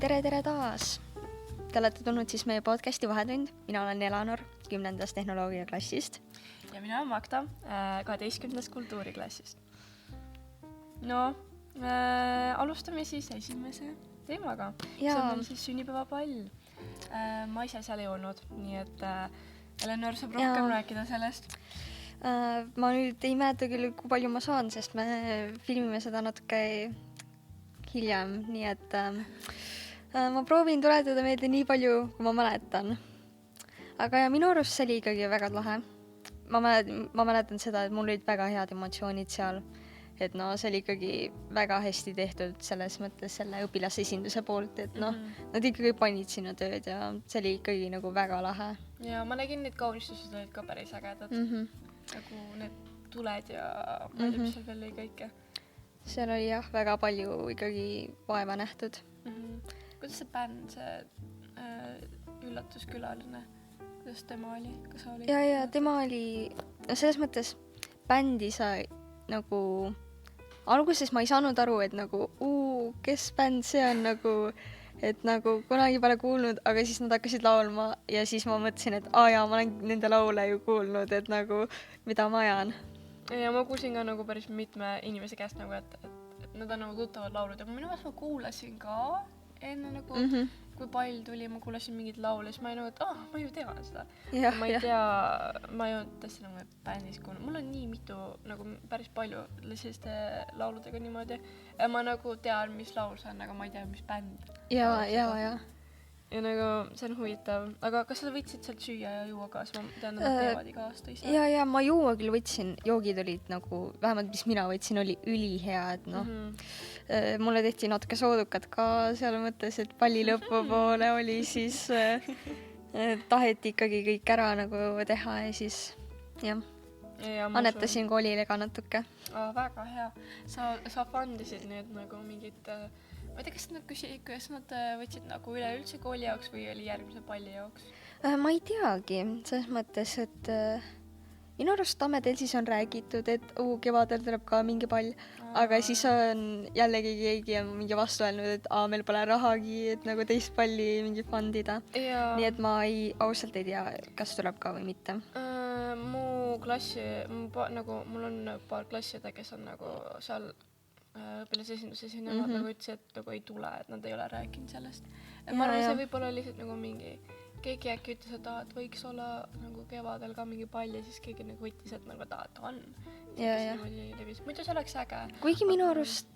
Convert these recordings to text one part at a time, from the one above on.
Tere taas! Te olete tulnud siis meie podcasti Vahetund. Mina olen Elanor 10. tehnoloogiaklassist. Ja mina olen Magda 12. kultuuriklassist. Alustame siis esimese teemaga. See on meil siis sünnipäevapall. Ma ise seal ei olnud, nii et Elanor saab rohkem rääkida sellest. Ma nüüd ei mäleta küll, kui palju ma saan, sest me filmime seda natuke hiljem, nii et ma proovin tuletada meelde nii palju, kui ma mäletan. Aga minu arust see oli ikkagi väga lahe. Ma mäletan seda, et mul olid väga head emotsioonid seal. Et see oli ikkagi väga hästi tehtud selles mõttes selle õpilasesinduse poolt, et nad ikkagi panid sinna tööd ja see oli ikkagi nagu väga lahe. Ja ma nägin neid kaunistused olid ka päris ägedad. Nagu need tuled ja ma ei tea, mis seal veel oli kõike. Seal oli väga palju ikkagi vaeva nähtud. Kuidas see bänd, see üllatuskülaline, kuidas tema oli? Kas oli? Ja tema oli, selles mõttes bändi sa nagu, alguses ma ei saanud aru, et nagu, kes bänd see on nagu, et nagu kunagi pole kuulnud, aga siis nad hakkasid laulma ja siis ma mõtlesin, et ma olen nende laule ju kuulnud, et nagu, mida ma ajan. Ja ma kuulsin ka nagu päris mitme inimese käest nagu, et nad on nagu tuttavad laulud ja minu meelest ma kuulasin ka enne nagu, kui pall tuli, ma kuulasin mingid laule, siis ma ei nagu, et ma ju tean seda. Ma ei tea, ma ei olnud tõesti nagu bändis kuulnud. Mul on nii mitu, nagu päris palju selliste lauludega niimoodi. Ma nagu tean, mis laul see on, aga ma ei tea, mis bänd. Ja. Ja nagu see on huvitav. Aga kas sa võtsid sealt süüa ja juua ka? Ma tean, nad teevad iga aasta ise. Ja ma juua küll võtsin. Joogid olid nagu, vähemalt mis mina võtsin, oli ülihea, et mulle tehti natuke soodukat ka seal mõttes, et palli lõpu poole oli siis taheti ikkagi kõik ära nagu teha ja siis annetasin koolile ka natuke. Väga hea. Sa fundisid need nagu mingid, ma ei tea, kas nad küsisid, kuidas nad võtsid nagu üleüldse kooli jaoks või oli järgmise palli jaoks? Ma ei teagi, selles mõttes, et minu arust Tammetelsis on räägitud, et kevadel tuleb ka mingi pall, aga siis on jällegi keegi on mingi vastu öelnud, et meil pole rahagi, et nagu teist palli mingi fundida. Nii et ma ausalt ei tea, kas tuleb ka või mitte. Mu klassi, mul on paar klassida, kes on nagu seal õpilasesinduses ja nemad nagu ütlesid, et nagu ei tule, et nad ei ole rääkinud sellest. Ma arvan, see võib olla lihtsalt nagu mingi, keegi äkki ütles, et võiks olla nagu kevadel ka mingi pall ja siis keegi nagu võttis, et nagu ta on. Muidu see oleks äge. Kuigi minu arust,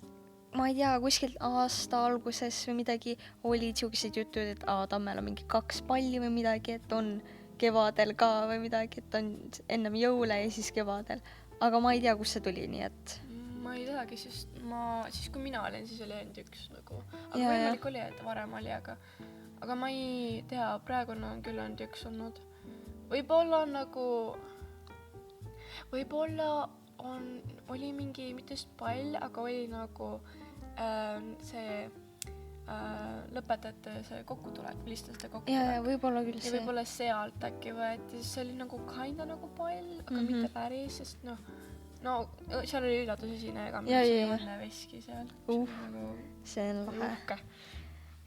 ma ei tea, kuskilt aasta alguses või midagi olid siuksed jutud, et Tammel on mingi 2 palli või midagi, et on kevadel ka või midagi, et on ennem jõule ja siis kevadel. Aga ma ei tea, kus see tuli, nii et ma ei teagi, siis kui mina olin, siis oli ainult üks nagu. Aga võimalik oli, et varem oli, aga ma ei tea, praegu on küll ainult üks olnud. Võib-olla oli mingi, mitte just pall, aga oli nagu see lõpetajate see kokkutulek, listaste kokkutulek. Ja võib-olla küll see. Ja võib-olla sealt äkki võeti, siis see oli nagu kinda nagu pall, aga mitte päris, sest seal oli üllatusesine ega mis enne veski seal. See on lahe.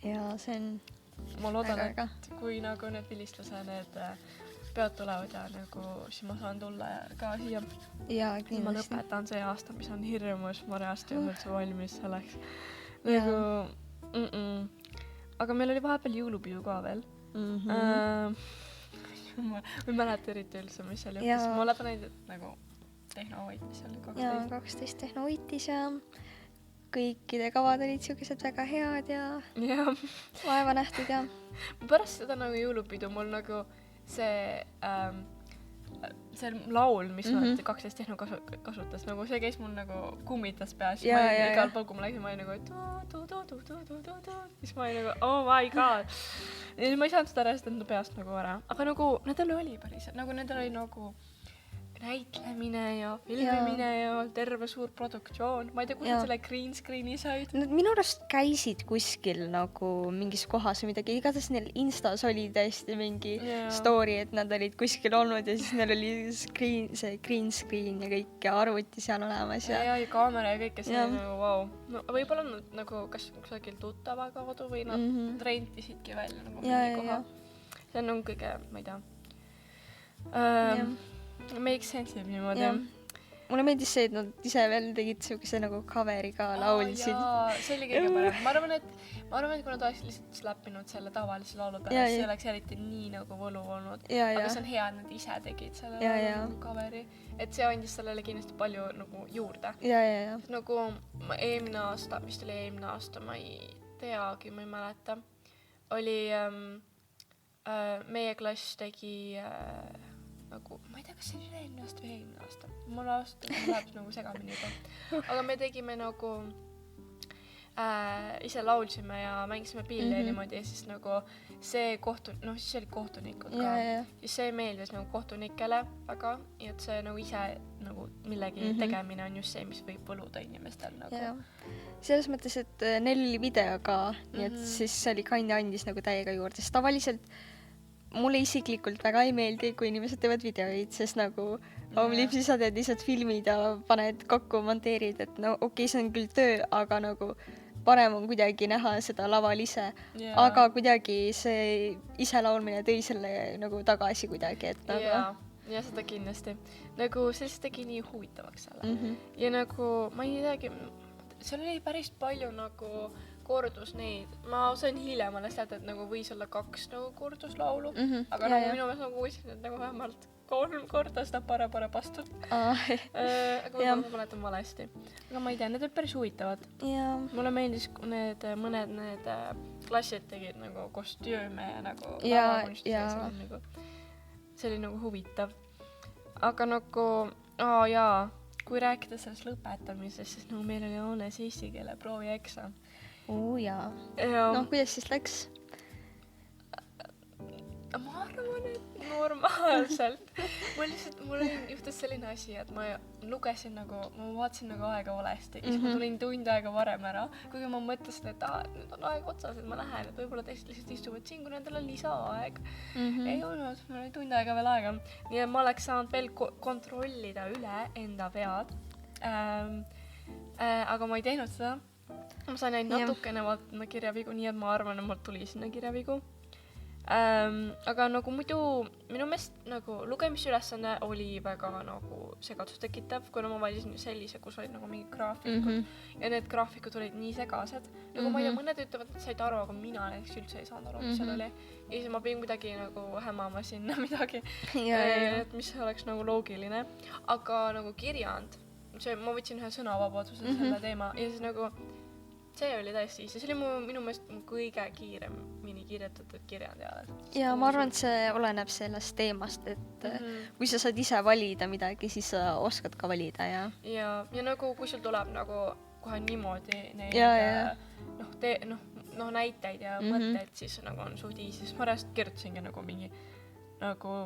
Ja see on ma loodan, et kui nagu need vilistlase need pead tulevad ja nagu siis ma saan tulla ka siia. Ja kindlasti. Ma lõpetan see aasta, mis on hirmus, ma reast ei olnud üldse valmis selleks. Nagu, aga meil oli vahepeal jõulupidu ka veel. Ma ei mäleta eriti üldse, mis seal juhtus. Ma olen näinud, et nagu tehnovõitis oli 12. Ja 12 tehnovõitis ja kõikide kavad olid siukesed väga head ja vaeva nähtud ja. Pärast seda nagu jõulupidu mul nagu see laul, mis 12 tehno kasutas, nagu see käis mul nagu kummitas peas. Igal pool, kui ma läksin, ma olin nagu siis ma olin nagu, oh my god. Ja ma ei saanud seda enda peast nagu ära. Aga nagu nendel oli päris, nagu nendel oli nagu näitlemine ja filmimine ja terve suur produktsioon. Ma ei tea, kus nad selle green screen'i said. Nad minu arust käisid kuskil nagu mingis kohas või midagi. Igatahes neil Instas oli täiesti mingi story, et nad olid kuskil olnud ja siis neil oli see green screen ja kõik ja arvuti seal olemas. Ja kaamera ja kõik, ja see nagu vau. No võib-olla nad nagu kas kusagil tuttava kaudu või nad rentisidki välja nagu mingi koha. See on kõige, ma ei tea, make sense ib niimoodi. Mulle meeldis see, et nad ise veel tegid siukese nagu coveri ka laulsid. See oli kõige parem. Ma arvan, et kui nad oleks lihtsalt slappinud selle tavalise laulu peale, see oleks eriti nii nagu võlu olnud. Aga see on hea, et nad ise tegid selle coveri. Et see andis sellele kindlasti palju nagu juurde. Nagu eelmine aasta, vist oli eelmine aasta, ma ei teagi, ma ei mäleta, oli meie klass tegi nagu, ma ei tea, kas see oli eelmine aasta või eelmine aasta. Mul läheb nagu segamini juba. Aga me tegime nagu, ise laulsime ja mängisime pilli ja niimoodi ja siis nagu see siis olid kohtunikud ka. Siis see meeldis nagu kohtunikele väga ja et see nagu ise nagu millegi tegemine on just see, mis võib võluda inimestel nagu. Selles mõttes, et neil oli video ka, nii et siis see oli kinda andis nagu täiega juurde, sest tavaliselt mulle isiklikult väga ei meeldi, kui inimesed teevad videoid, sest nagu Omlipsi sa teed lihtsalt filmid ja paned kokku, monteerid, et no okei, see on küll töö, aga nagu parem on kuidagi näha seda laval ise. Aga kuidagi see ise laulmine tõi selle nagu tagasi kuidagi, et nagu... Ja seda kindlasti. Nagu see tegi nii huvitavaks selle. Ja nagu, ma ei teagi, seal oli päris palju nagu kordus neid. Ma sain hiljem alles teada, et nagu võis olla 2 nagu korduslaulu, aga nagu minu meelest nagu võisin, et nagu vähemalt 3 korda seda pare pastut. Aga ma mäletan valesti. Aga ma ei tea, need olid päris huvitavad. Mulle meeldis, kui mõned need klassid tegid nagu kostüüme ja nagu see oli nagu huvitav. Aga nagu, kui rääkida sellest lõpetamisest, siis nagu meil oli hoones eesti keele proovi eksam. No, kuidas siis läks? Ma arvan, et normaalselt. Mul juhtus selline asi, et ma lugesin nagu, ma vaatasin nagu aega valesti. Siis ma tulin tund aega varem ära, kuigi ma mõtlesin, et nüüd on aeg otsas, et ma lähen, et võib-olla teised lihtsalt istuvad siin, kui nendel on lisaaeg. Ei olnud, mul oli tund aega veel aega. Nii et ma oleks saanud veel kontrollida üle enda vead. Aga ma ei teinud seda. Ma sain ainult natukene vaatama kirjavigu, nii et ma arvan, et mul tuli sinna kirjavigu. Aga nagu muidu minu meelest nagu lugemisülesanne oli väga nagu segadust tekitav, kuna ma valisin sellise, kus olid nagu mingid graafikud ja need graafikud olid nii segased. Nagu ma ei tea, mõned ütlevad, et said aru, aga mina näiteks üldse ei saanud aru, mis seal oli. Ja siis ma pidin kuidagi nagu hämama sinna midagi, et mis oleks nagu loogiline. Aga nagu kirjand, ma võtsin ühe sõnavabaduse selle teema ja siis nagu see oli täiesti ise. See oli minu meelest kõige kiiremini kirjutatud kirjandajal. Ja ma arvan, et see oleneb sellest teemast, et kui sa saad ise valida midagi, siis sa oskad ka valida. Ja nagu kui sul tuleb nagu kohe niimoodi neid näiteid ja mõtteid, siis nagu on suht easy. Siis ma rääst kirjutasingi nagu mingi nagu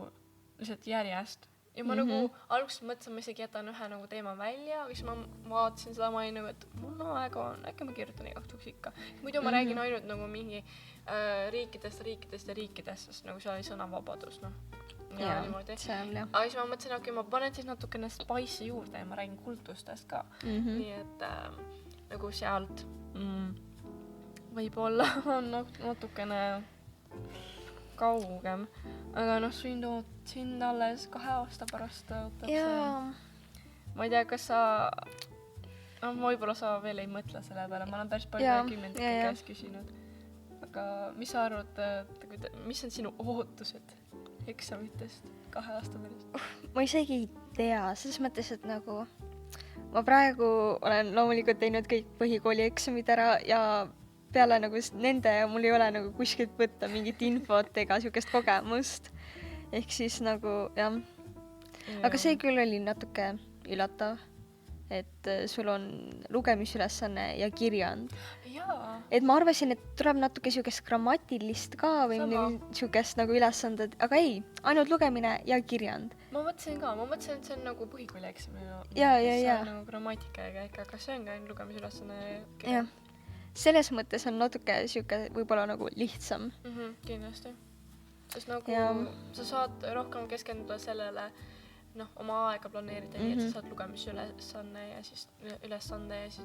lihtsalt järjest. Ja ma nagu alguses mõtlesin, ma isegi jätan ühe nagu teema välja, aga siis ma vaatasin seda, ma olin nagu, et mul aega on, äkki ma kirjutan igatuks ikka. Muidu ma räägin ainult nagu mingi riikidest, sest nagu seal oli sõnavabadus, ja niimoodi. Aga siis ma mõtlesin, okei, ma panen siis natukene spice'i juurde ja ma räägin kultustest ka. Nii et nagu sealt võib-olla on natukene kaugem, aga sind alles 2 aasta pärast ootab see. Ma ei tea, kas sa... võib-olla sa veel ei mõtle selle peale, ma olen päris palju 10 käest küsinud. Aga mis sa arvad, mis on sinu ootused eksamitest 2 aasta pärast? Ma isegi ei tea, selles mõttes, et nagu ma praegu olen loomulikult teinud kõik põhikooli eksamid ära ja peale nagu nende mul ei ole nagu kuskilt võtta mingit infot ega siukest kogemust. Ehk siis nagu, jah. Aga see küll oli natuke üllatav. et sul on lugemisülesanne ja kirjand. jaa, Et ma arvasin, et tuleb natuke siukest grammatilist ka või Sama. midagi siukest nagu ülesanded, aga ei, ainult lugemine ja kirjand. ma mõtlesin, et see on nagu põhikooli eksami Jaa, see jaa. on nagu grammatika ja kõik, aga see ongi ainult lugemisülesanne ja Jah, kirjand. selles mõttes on natuke siuke võib-olla nagu lihtsam. Kindlasti. Sest nagu Jaa. sa saad rohkem keskenduda sellele, noh, oma aega planeerida nii, et sa saad lugemisülesande ja siis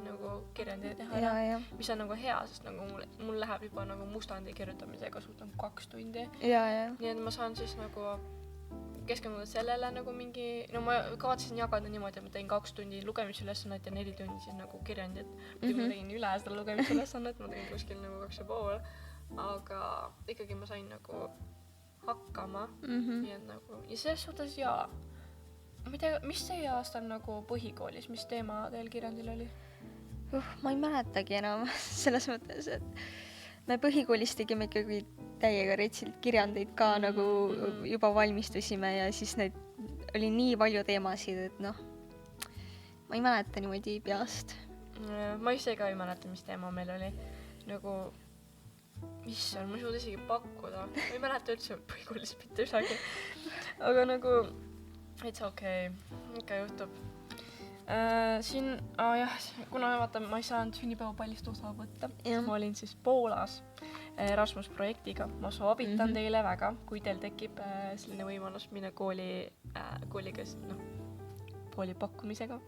nagu kirjandi teha ja, ära, ja, mis on nagu hea, sest nagu mul läheb juba nagu mustandi kirjutamisega suht nagu 2 tundi. ja, ja. Nii et ma saan siis nagu keskenduda sellele nagu mingi, no ma kavatsesin jagada niimoodi, et ma tegin 2 tundi lugemisülesannet ja 4 tundi siis nagu kirjandit. Ma tegin üle seda lugemisülesannet, ma tegin kuskil nagu 2,5, aga ikkagi ma sain nagu hakkama. Nii et nagu, ja selles suhtes jaa. Ma ei tea, mis see aasta on nagu põhikoolis, mis teema teil kirjandil oli? Ma ei mäletagi enam selles mõttes, et me põhikoolis tegime ikkagi täiega retsilt kirjandeid ka nagu juba valmistusime ja siis neid oli nii palju teemasid, et noh, ma ei mäleta niimoodi peast. Ma ise ka ei mäleta, mis teema meil oli. Nagu, issand, ma ei suuda isegi pakkuda. Ma ei mäleta üldse põhikoolis mitte midagi. Aga nagu, it's okay. Ikka juhtub. Siin, jah, kuna vaata, ma ei saanud sünnipäevapallist osa võtta, ma olin siis Poolas Erasmus projektiga. Ma soovitan teile väga, kui teil tekib selline võimalus minna kooliga, kooli pakkumisega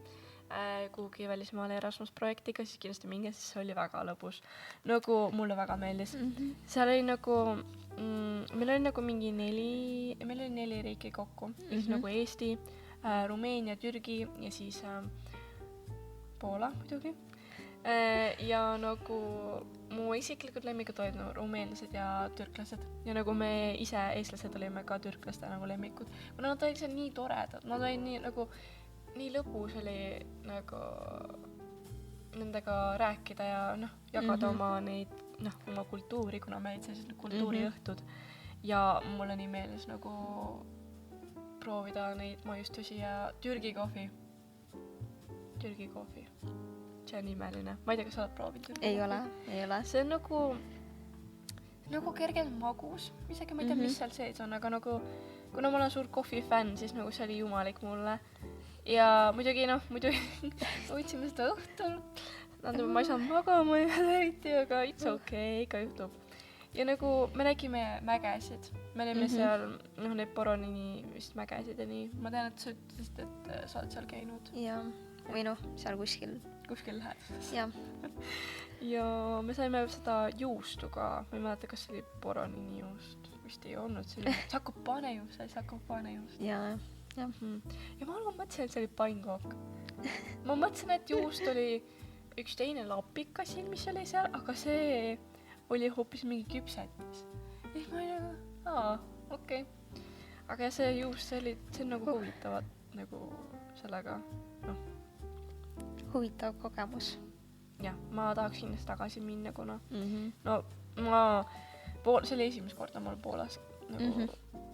kuhugi välismaale Erasmus projektiga, siis kindlasti minge, siis see oli väga lõbus. Nagu mulle väga meeldis. Seal oli nagu, meil oli nagu mingi 4 riiki kokku, siis nagu Eesti, Rumeenia, Türgi ja siis Poola muidugi. Ja nagu mu isiklikud lemmikud olid nagu rumeenlased ja türklased. Ja nagu me ise, eestlased olime ka türklaste nagu lemmikud. Kuna nad olid seal nii toredad, nad olid nii nagu, nii lõbus oli nagu nendega rääkida ja noh, jagada oma neid, noh, oma kultuuri, kuna me olid sellised kultuuriõhtud. Ja mulle nii meeldis nagu proovida neid maiustusi ja Türgi kohvi. See on imeline. Ma ei tea, kas sa oled proovinud Türgi kohvi? Ei ole. See on nagu kergelt magus. Isegi ma ei tea, mis seal sees on, aga nagu, kuna ma olen suur kohvifänn, siis nagu see oli jumalik mulle. Ja muidugi võtsime seda õhtul. Ma ei saanud magama eriti, aga it's okay, ikka juhtub. Ja nagu me nägime mägesid. Me olime seal, need Boronini vist mägesid ja nii. Ma tean, et sa ütlesid, et sa oled seal käinud. Jaa, või noh, seal kuskil. Kuskil läheduses. Jah. Ja me saime seda juustu ka. Ma ei mäleta, kas see oli Boronini juust. Vist ei olnud. See oli Zakopane juust. Jaa. Ja ma mõtlesin, et see oli pannkook. Ma mõtlesin, et juust oli üks teine lapikas, mis oli seal, aga see oli hoopis mingi küpsetis. Ja siis ma olin okei. Aga ja see juust, see on nagu huvitavad nagu sellega, noh. Huvitav kogemus. Jah, ma tahaks kindlasti tagasi minna, kuna no see oli esimest korda mul Poolas nagu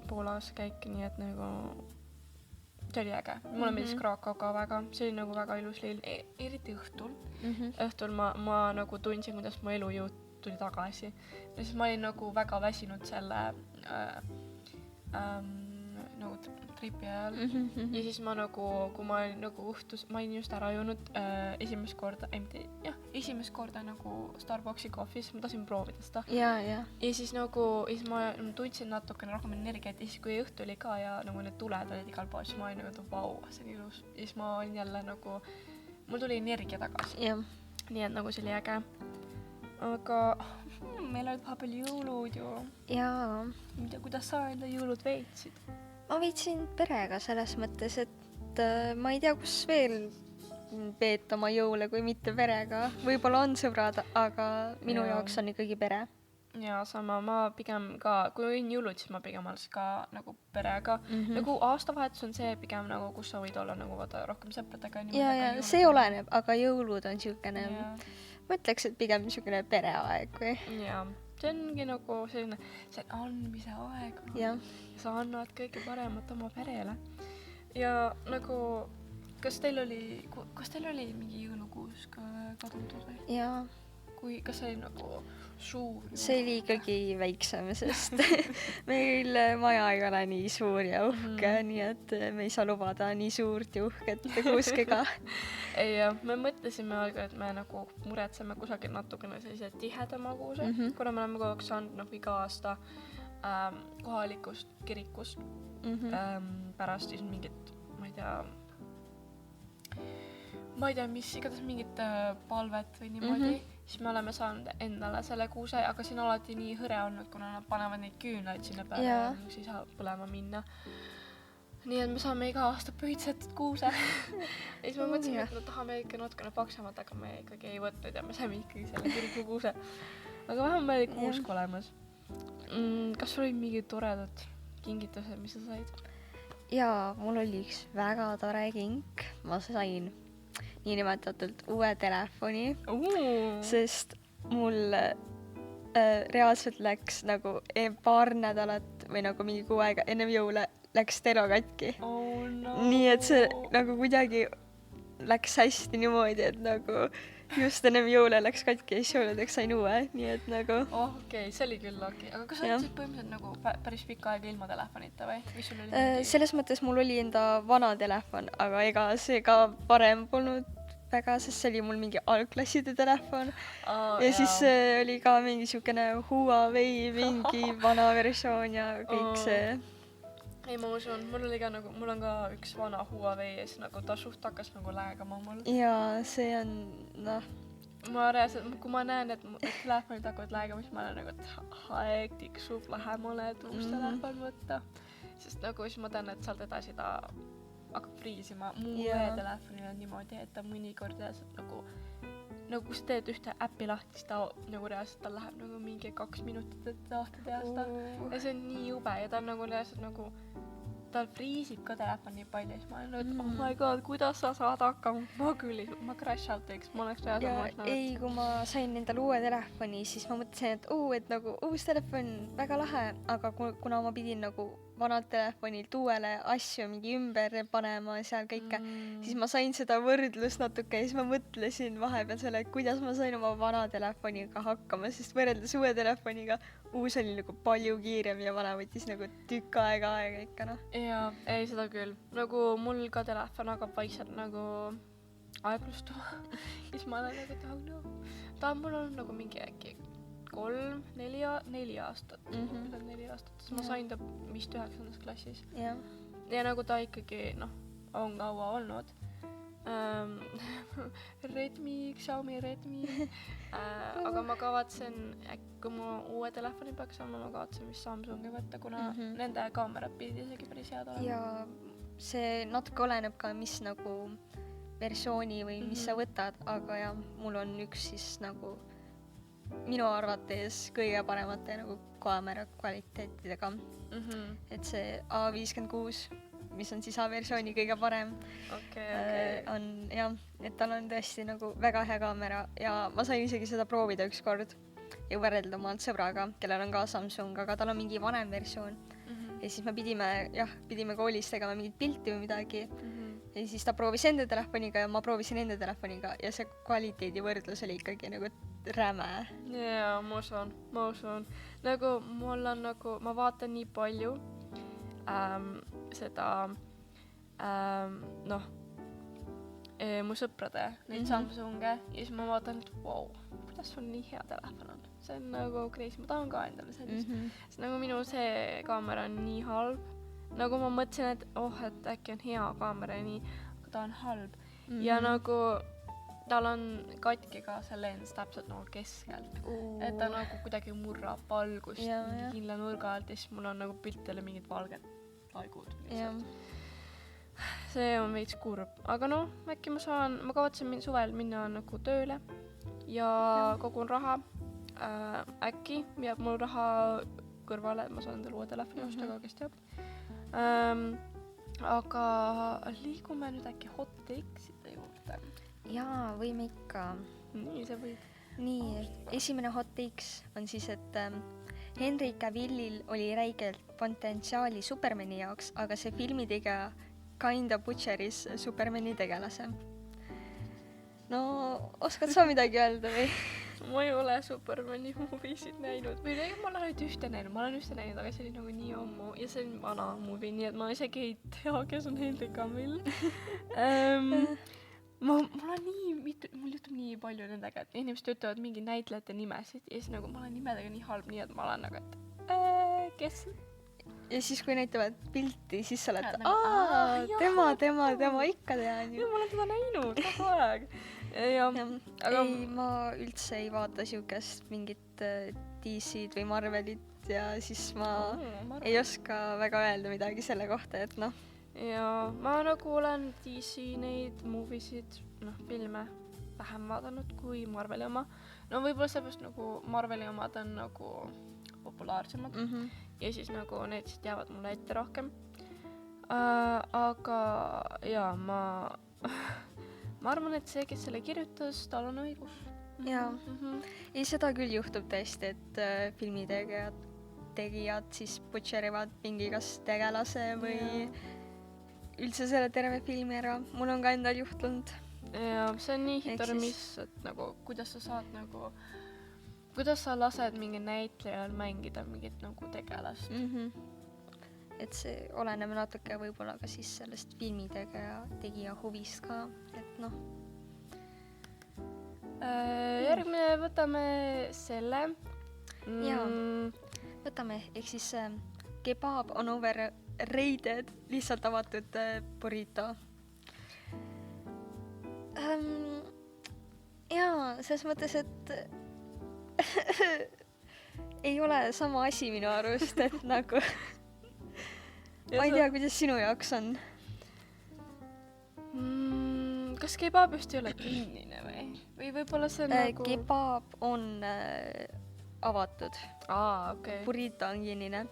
Poolas käik, nii et nagu see oli äge. Mulle meeldis Krakow ka väga, see oli nagu väga ilus lill, eriti õhtul. Õhtul ma nagu tundsin, kuidas mu elujõud tuli tagasi. Ja siis ma olin nagu väga väsinud selle nagu tripi ajal. Ja siis ma nagu, kui ma olin nagu õhtus, ma olin just ära joonud esimest korda nagu Starbucksi kohvis, ma tahtsin proovida seda. Ja siis nagu, siis ma tundsin natukene rohkem energiat ja siis kui õhtu oli ka ja nagu need tuled olid igal pool, siis ma olin nagu, vau, see on ilus. Ja siis ma olin jälle nagu, mul tuli energia tagasi. Nii et nagu see oli äge. Aga meil olid vahepeal jõulud ju. Jaa. Kuidas sa enda jõulud veetsid? Ma veetsin perega selles mõttes, et ma ei tea, kus veel veeta oma jõule, kui mitte perega. Võib-olla on sõbrad, aga minu jaoks on ikkagi pere. Ja sama, ma pigem ka, kui olin jõulud, siis ma pigem alles ka nagu perega. Nagu aastavahetus on see pigem nagu, kus sa võid olla nagu vaata rohkem sõpradega. Ja, see oleneb, aga jõulud on siukene, ma ütleks, et pigem siukene pereaeg või? Jaa, see ongi nagu selline, see andmise aeg. Ja. Sa annad kõige paremat oma perele. Ja nagu kas teil oli mingi jõulukuus ka kadunud või? jaa. Kas see oli nagu suur? See oli ikkagi väiksem, sest meil maja ei ole nii suur ja uhke, nii et me ei saa lubada nii suurt ja uhket kuuske ka. Ei jah, me mõtlesime alga, et me nagu muretseme kusagil natukene sellise tihedama kuuse, kuna me oleme kogu aeg saanud iga aasta kohalikust kirikust pärast siis mingit, ma ei tea, mis igatahes mingit palvet või niimoodi, siis me oleme saanud endale selle kuuse, aga siin on alati nii hõre olnud, kuna nad panevad neid küünlaid sinna peale ja siis ei saa põlema minna. Nii et me saame iga aasta pühitsetud kuuse. Ja siis me mõtlesime, et me tahame ikka natukene paksamat, aga me ikkagi ei võtnud ja me saime ikkagi selle kiriku kuuse. Aga vähem meil oli kuusk olemas. Kas sul oli mingi toredad kingitused, mis sa said? Jaa, mul oli üks väga tore kink. Ma sain niinimetatult uue telefoni, sest mul reaalselt läks nagu paar nädalat või nagu mingi kuu aega ennem jõule läks telo katki. Oh no. Nii et see nagu kuidagi läks hästi niimoodi, et nagu just ennem jõule läks katki ja siis jõuludeks sain uue, nii et nagu... Okei, see oli küll okei. Aga kas sa olid põhimõtteliselt nagu päris pikka aega ilma telefonita või? Mis sul oli? Selles mõttes mul oli enda vana telefon, aga ega see ka varem polnud väga, sest see oli mul mingi algklasside telefon. Ja siis oli ka mingi siukene Huawei mingi vana versioon ja kõik see. Ei, ma usun, mul on ka üks vana Huawei ja siis nagu ta suht hakkas nagu läägama mul. Jaa, see on, noh. Ma reaalselt, kui ma näen, et telefonid hakkavad läägama, siis ma olen nagu, et aeg tiksub, lähemale, et uus telefon võtta. Sest nagu siis ma tean, et sealt edasi ta hakkab friisima. Mu e-telefonil on niimoodi, et ta mõnikord reaalselt nagu kui sa teed ühte äppi lahti, siis ta nagu reaalselt ta läheb nagu mingi 2 minutit, et tahta teha seda. Ja see on nii jube ja ta on nagu reaalselt nagu ta friisib ka telefoni nii palju ja siis ma olen nagu, et oh my god, kuidas sa saad hakkama? Ma crash out teeks, ma oleks reaalselt ei, kui ma sain endale uue telefoni, siis ma mõtlesin, et nagu uus telefon väga lahe, aga kuna ma pidin nagu vanalt telefonilt uuele asju mingi ümber panema seal kõike, siis ma sain seda võrdlust natuke ja siis ma mõtlesin vahepeal selle, et kuidas ma sain oma vana telefoniga hakkama, sest võrreldes uue telefoniga uus oli nagu palju kiirem ja vana võttis nagu tükk aega ikka, noh. Jaa, ei seda küll. Nagu mul ka telefon hakkab vaikselt nagu aeglustuma. Siis ma olen nagu, et no. Ta on mul olnud nagu mingi äkki 3-4 aastat. 4 aastat. Siis ma sain ta vist 9. klassis. Ja nagu ta ikkagi, on kaua olnud. Xiaomi Redmi. Aga ma kavatsen, kui mu uue telefoni peaks saama, ma kavatsen vist Samsungi võtta, kuna nende kaamerad pidid isegi päris head olema. Ja see natuke oleneb ka, mis nagu versiooni või mis sa võtad, aga jah, mul on üks siis nagu minu arvates kõige paremate nagu kaamera kvaliteetidega. Et see A56, mis on siis A-versiooni kõige parem, on jah, et tal on tõesti nagu väga hea kaamera ja ma sain isegi seda proovida üks kord ja võrrelda oma sõbraga, kellel on ka Samsung, aga tal on mingi vanem versioon. Ja siis me pidime koolis tegema mingit pilti või midagi ja siis ta proovis enda telefoniga ja ma proovisin enda telefoniga ja see kvaliteedivõrdlus oli ikkagi nagu räme. Jaa, ma usun. Nagu mul on nagu, ma vaatan nii palju seda mu sõprade, neid Samsunge ja siis ma vaatan, et wow, kuidas sul nii hea telefon on. See on nagu crazy, ma tahan ka endale sellist. Sest nagu minu see kaamera on nii halb. Nagu ma mõtlesin, et äkki on hea kaamera ja nii, aga ta on halb. Ja nagu tal on katki ka see lens täpselt nagu keskelt. Et ta nagu kuidagi murrab valgust kindla nurga alt ja siis mul on nagu piltile mingid valged paigud. See on veits kurb. Aga äkki ma kavatsen suvel minna nagu tööle ja kogun raha. Äkki jääb mul raha kõrvale, et ma saan endale uue telefoni osta, aga kes teab. Aga liigume nüüd äkki hot takes'ide juurde. Jaa, võime ikka. Nii, see võib. Nii, esimene hot takes on siis, et Henry Cavillil oli räigelt potentsiaali Supermani jaoks, aga see filmitegija Kinda Butcheris Supermani tegelase. No, oskad sa midagi öelda või? Ma ei ole Supermani moviesid näinud või ma olen ainult ühte näinud, aga see oli nagu nii ammu ja see on vana movie, nii et ma isegi ei tea, kes on Henry Cavill. Mul juhtub nii palju nendega, et inimesed ütlevad mingi näitlejate nimesid ja siis nagu ma olen nimedega nii halb, nii et ma olen nagu, et kes? Ja siis kui näitavad pilti, siis sa oled, tema ikka tean ju. Ja ma olen teda näinud kogu aeg. Aga ma üldse ei vaata siukest mingit DC-d või Marvelit ja siis ma ei oska väga öelda midagi selle kohta, et noh. Ja ma nagu olen DC neid moviesid, filme vähem vaadanud kui Marveli oma. No võib-olla seepärast nagu Marveli omad on nagu populaarsemad ja siis nagu need siis jäävad mulle ette rohkem. Aga jaa, ma arvan, et see, kes selle kirjutas, tal on õigus. Jaa, ei seda küll juhtub tõesti, et filmitegijad siis butcherivad mingi kas tegelase või üldse selle terve filmi ära. Mul on ka endal juhtunud. Ja see on nii hit or miss, et nagu kuidas sa saad nagu, kuidas sa lased mingi näitlejal mängida mingit nagu tegelast. Et see oleneb natuke võib-olla ka siis sellest filmitegija huvist ka, et noh. Järgmine võtame selle. Jaa, võtame, ehk siis kebab on overrated, lihtsalt avatud burrito. Jaa, selles mõttes, et ei ole sama asi minu arust, et nagu ma ei tea, kuidas sinu jaoks on. Kas kebab just ei ole kinnine või? Või võib-olla see nagu... Kebab on avatud. Okay. Burrito on kinnine.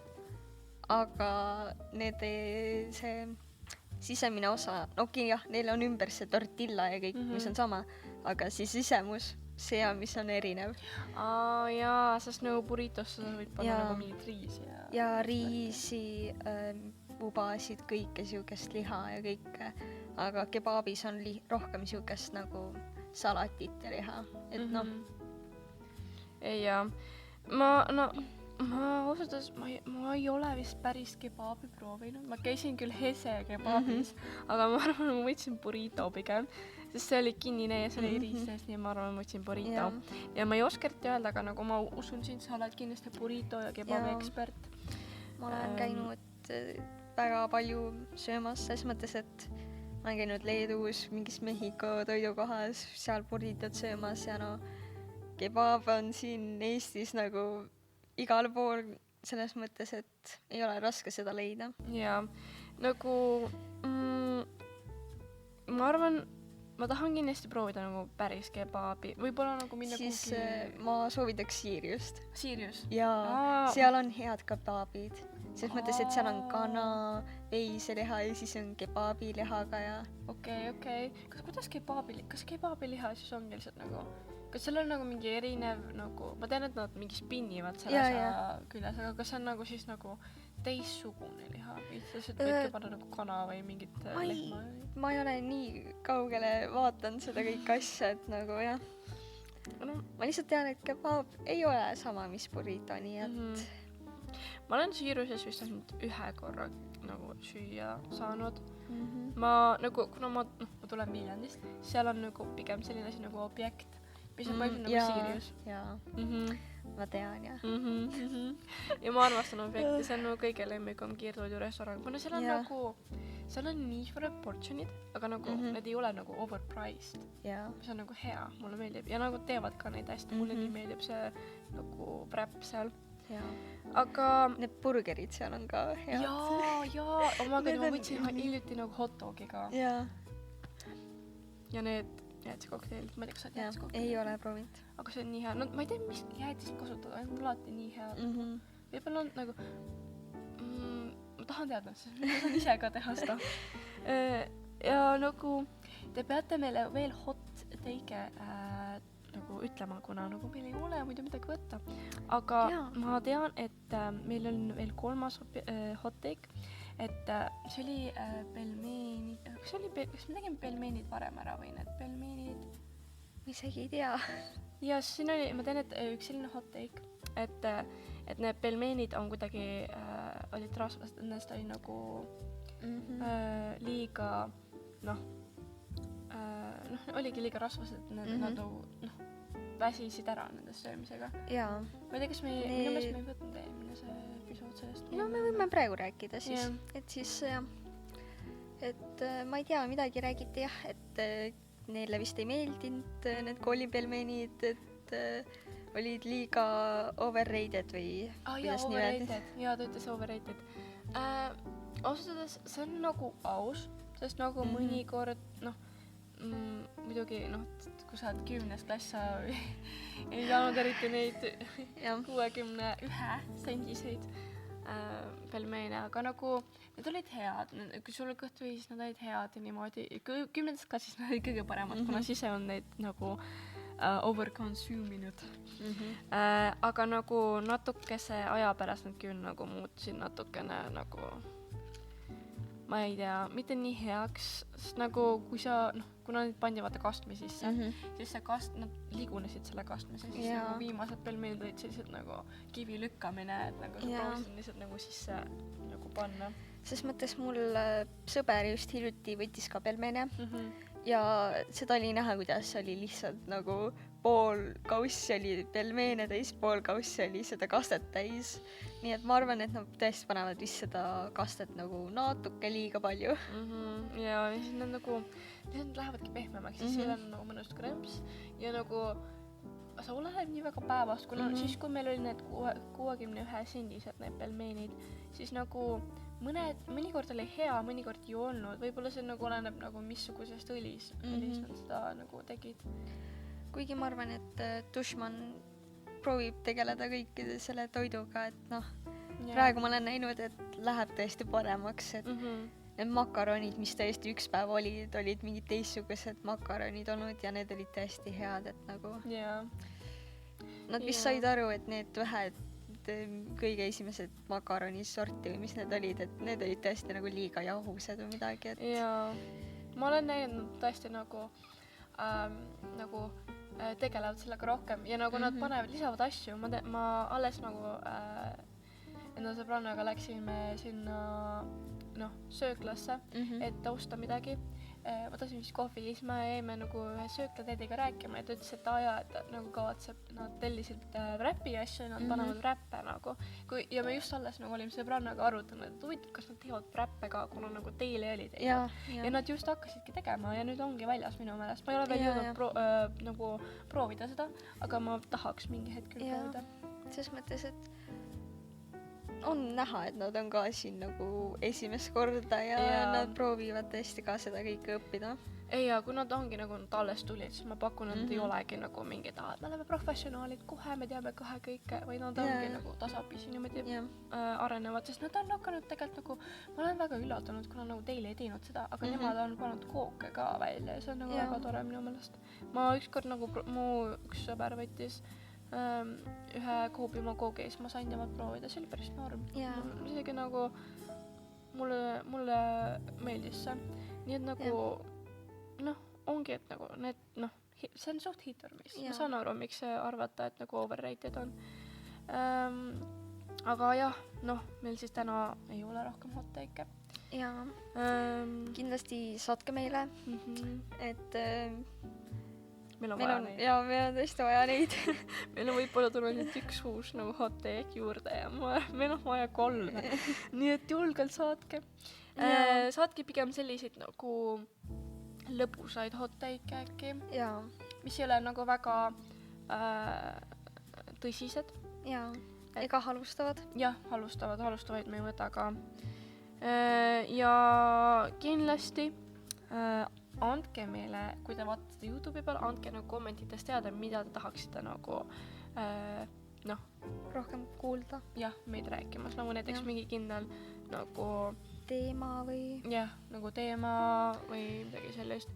Aga see sisemine osa, jah, neil on ümber see tortilla ja kõik, mis on sama, aga siis sisemus, see on, mis on erinev. Jaa, sest nagu burritosse võid panna nagu mingit riisi. Ja riisi, ubasid, kõike siukest liha ja kõike, aga kebabis on rohkem siukest nagu salatit ja liha, et noh. Jaa, ma ausalt, ma ei ole vist päris kebabi proovinud. Ma käisin küll Hese kebabis, aga ma arvan, ma võtsin burrito pigem, sest see oli kinnine ja see oli riis sees, nii ma arvan, ma võtsin burrito. Ja ma ei oska öelda, aga nagu ma usun sind, sa oled kindlasti burrito ja kebabi ekspert. Ma olen käinud väga palju söömas, selles mõttes, et ma olen käinud Leedus, mingis Mehhiko toidukohas, seal burritot söömas ja no kebab on siin Eestis nagu igal pool, selles mõttes, et ei ole raske seda leida. Jaa, nagu ma arvan, ma tahan kindlasti proovida nagu päris kebabi. Võib-olla nagu minna siis ma soovitaks Siiriust. Siirius? Jaa, seal on head kebabid. Selles mõttes, et seal on kana, veiseliha ja siis on kebabilihaga ja... Okei. Kas kebabiliha siis ongi lihtsalt nagu... Kas seal on nagu mingi erinev nagu... Ma tean, et nad mingi spinnivad selle asja küljes, aga kas see on nagu siis nagu teissugune liha? Lihtsalt võidki panna nagu kana või mingit lehma? Ma ei ole nii kaugele vaatanud seda kõik asja, et nagu jah. Ma lihtsalt tean, et kebab ei ole sama, mis burrito, nii et... Ma olen Siiruses vist ainult ühe korra nagu süüa saanud. Ma nagu, kuna ma tulen Viljandist, seal on nagu pigem selline asi nagu objekt, mis on palju nagu Siirius. Jaa, ma tean, jah. Ja ma armastan objekti, see on nagu kõige lemmikum kiirtoidurestoran, kuna seal on nagu, seal on nii suured portionid, aga nagu need ei ole nagu overpriced. Mis on nagu hea, mulle meeldib. Ja nagu teevad ka neid hästi, mulle nii meeldib see nagu prep seal. Aga... Need burgerid seal on ka head. Jaa, ma võtsin hiljuti nagu hot dogi ka. Ja need jäätiskokteilid, ma ei tea, kas sa jäätiskokteilid? Ei ole proovinud. Aga see on nii hea, no ma ei tea, mis jäätist kasutada, on alati nii hea. Võib-olla on nagu, ma tahan teada, sest ma saan ise ka teha seda. Ja nagu, te peate meile veel hot take'e nagu ütlema, kuna nagu meil ei ole muidu midagi võtta. Aga ma tean, et meil on veel 3. hot take. et see oli pelmeenid, kas me tegime pelmeenid varem ära või need pelmeenid? ma isegi ei tea. ja siin oli, ma tean, et üks selline hot take, et need pelmeenid on kuidagi olid rasvased, et nendest oli nagu liiga oligi liiga rasvased, need nad väsisid ära nendest söömisega. jaa. ma ei tea, kas minu meelest me ei võtnud eelmine see episood sellest. no me võime praegu rääkida siis, et siis jah, et ma ei tea, midagi räägiti jah, et neile vist ei meeldinud need koolipelmenid, et olid liiga overrated või kuidas nii öelda. jaa, ta ütles overrated. Ausalt öeldes see on nagu aus, sest nagu mõnikord muidugi kui sa oled 10. klass, sa ei saanud eriti neid 61 sendiseid pelmeene, aga nagu need olid head, kui sul kõht või siis nad olid head ja niimoodi, 10. klassis nad olid kõige paremad, kuna siis on neid nagu overconsume inud. Aga nagu natukese aja pärast nad küll nagu muutusid natukene nagu ma ei tea, mitte nii heaks, sest nagu kui sa, kuna neid pandi vaata kastme sisse, siis see nad ligunesid selle kastme sisse, siis nagu viimased pelmeenid olid sellised nagu kivi lükkamine, et nagu sa proovisid lihtsalt nagu sisse nagu panna. Ses mõttes mul sõber just hiljuti võttis ka pelmeene ja seda oli näha, kuidas oli lihtsalt nagu pool kaussi oli pelmeene täis, pool kaussi oli seda kastet täis. Nii et ma arvan, et nad tõesti panevad vist seda kastet nagu natuke liiga palju. Ja siis nad nagu, need lähevadki pehmemaks, siis seal on nagu mõnust kremps ja nagu sa oleneb nii väga päevast, kuna siis kui meil oli need 61 sendised need pelmeenid, siis nagu mõnikord oli hea, mõnikord ei olnud, võib-olla see nagu oleneb nagu missugusest õlis nad seda nagu tegid. Kuigi ma arvan, et Dušman proovib tegeleda kõikide selle toiduga, et praegu ma olen näinud, et läheb tõesti paremaks, et need makaronid, mis tõesti üks päev olid mingid teistsugused makaronid olnud ja need olid tõesti head, et nagu nad vist said aru, et need vähed kõige esimesed makaronisorti või mis need olid, et need olid tõesti nagu liiga jahused või midagi, et jaa, ma olen näinud tõesti nagu tegelevad sellega rohkem ja nagu nad panevad, lisavad asju, ma alles nagu enda sõbrannaga läksime sinna sööklasse, et osta midagi. Ma tahtsin vist kohvi ja siis me jäime nagu ühe sööklatädiga rääkima ja ta ütles, et et nagu kavatseb, nad tellisid räpi asju ja nad panevad räppe nagu. Ja me just alles nagu olime sõbrannaga arutanud, et huvitav, kas nad teevad räppe ka, kuna nagu teile oli teinud. Ja nad just hakkasidki tegema ja nüüd ongi väljas minu meelest. Ma ei ole veel jõudnud nagu proovida seda, aga ma tahaks mingi hetk küll proovida. Selles mõttes, et on näha, et nad on ka siin nagu esimest korda ja nad proovivad tõesti ka seda kõike õppida. Ja kui nad ongi nagu nad alles tulid, siis ma pakun, et ei olegi nagu mingid, et me oleme professionaalid, kohe me teame kohe kõike, või nad ongi nagu tasapisi niimoodi arenevad, sest nad on hakanud tegelikult nagu, ma olen väga üllatunud, kuna nagu teile ei teinud seda, aga nemad on pannud kooke ka välja ja see on nagu väga tore minu meelest. Ma ükskord nagu, mu üks sõber võttis ühe Koobimaa koogi ja siis ma sain temalt proovida, see oli päris norm. Isegi nagu mulle meeldis see. Nii et nagu ongi, et nagu need, see on suht hit or miss. Ma saan aru, miks arvata, et nagu overrated on. Aga jah, meil siis täna ei ole rohkem hot take'e. Jaa, kindlasti saatke meile, et meil on tõesti vaja neid. Meil on võib-olla tulnud nüüd üks uus nagu hot take juurde ja meil on vaja 3. Nii et julgelt saatke. Saatke pigem selliseid nagu lõbusaid hot take äkki, mis ei ole nagu väga tõsised. Ega halvustavad. Jah, halvustavaid me ei võta ka. Ja kindlasti andke meile, kui te vaatate YouTube'i peal, andke nagu kommentites teada, mida te tahaksite nagu rohkem kuulda. Jah, meid rääkimas, nagu näiteks mingi kindel nagu teema või nagu teema või midagi sellist.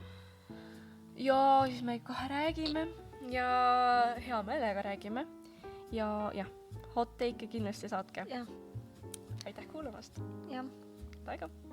Ja siis me kohe räägime ja hea meelega räägime ja hot take'e kindlasti saatke. Aitäh kuulamast! head aega.